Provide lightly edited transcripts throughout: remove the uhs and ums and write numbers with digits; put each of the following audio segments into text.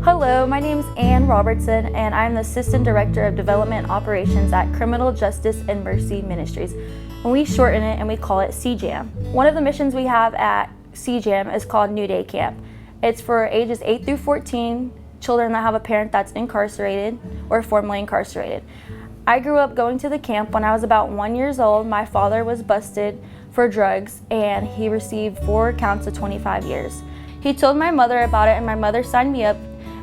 Hello, my name is Ann Robertson, and I'm the Assistant Director of Development Operations at Criminal Justice and Mercy Ministries. And we shorten it and we call it CJAM. One of the missions we have at CJAM is called New Day Camp. It's for ages 8 through 14, children that have a parent that's incarcerated or formerly incarcerated. I grew up going to the camp when I was about 1 year old. My father was busted for drugs and he received 4 counts of 25 years. He told my mother about it and my mother signed me up,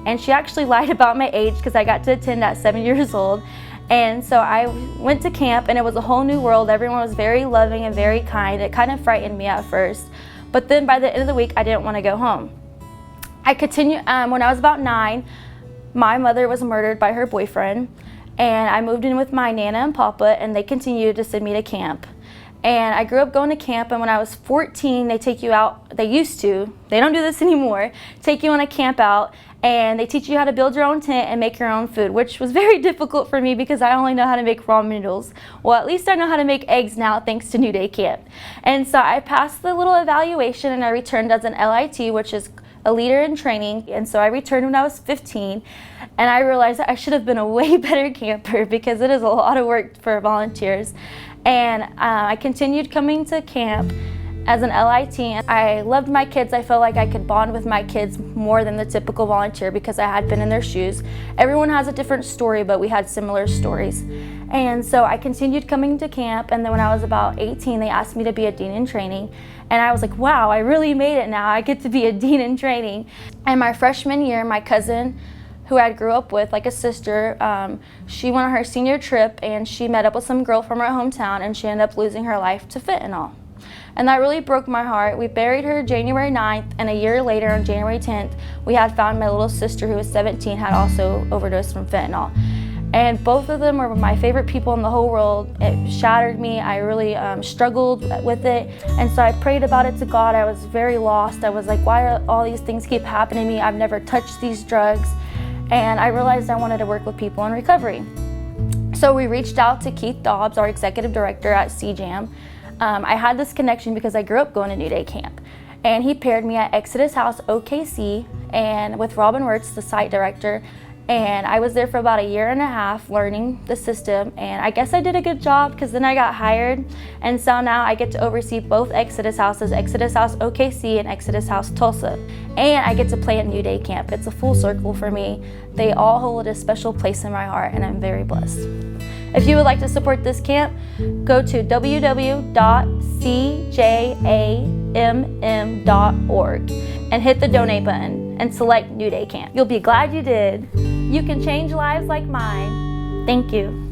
and she actually lied about my age because I got to attend at 7 years old. And so I went to camp and it was a whole new world. Everyone was very loving and very kind. It kind of frightened me at first, but then by the end of the week I didn't want to go home. I continued, when I was about 9, my mother was murdered by her boyfriend, and I moved in with my Nana and Papa, and they continued to send me to camp. And I grew up going to camp, and when I was 14, they take you out, they used to, they don't do this anymore, take you on a camp out, and they teach you how to build your own tent and make your own food, which was very difficult for me because I only know how to make ramen noodles. Well, at least I know how to make eggs now thanks to New Day Camp. And so I passed the little evaluation and I returned as an LIT, which is a leader in training. And so I returned when I was 15, and I realized that I should have been a way better camper because it is a lot of work for volunteers. And I continued coming to camp as an LIT, and I loved my kids. I felt like I could bond with my kids more than the typical volunteer because I had been in their shoes. Everyone has a different story, but we had similar stories. And so I continued coming to camp, and then when I was about 18, they asked me to be a dean in training. And I was like, wow, I really made it now. I get to be a dean in training. And my freshman year, my cousin, who I grew up with, like a sister, she went on her senior trip and she met up with some girl from her hometown, and she ended up losing her life to fentanyl. And that really broke my heart. We buried her January 9th, and a year later on January 10th, we had found my little sister who was 17 had also overdosed from fentanyl. And both of them were my favorite people in the whole world. It shattered me. I really struggled with it. And so I prayed about it to God. I was very lost. I was like, why do all these things keep happening to me? I've never touched these drugs. And I realized I wanted to work with people in recovery. So we reached out to Keith Dobbs, our executive director at CJAM. I had this connection because I grew up going to New Day Camp. And he paired me at Exodus House OKC and with Robertson, the site director. And I was there for about 1.5 years learning the system, and I guess I did a good job because then I got hired, and so now I get to oversee both Exodus Houses, Exodus House OKC and Exodus House Tulsa. And I get to play at New Day Camp. It's a full circle for me. They all hold a special place in my heart, and I'm very blessed. If you would like to support this camp, go to www.cjamm.org and hit the donate button and select New Day Camp. You'll be glad you did. You can change lives like mine. Thank you.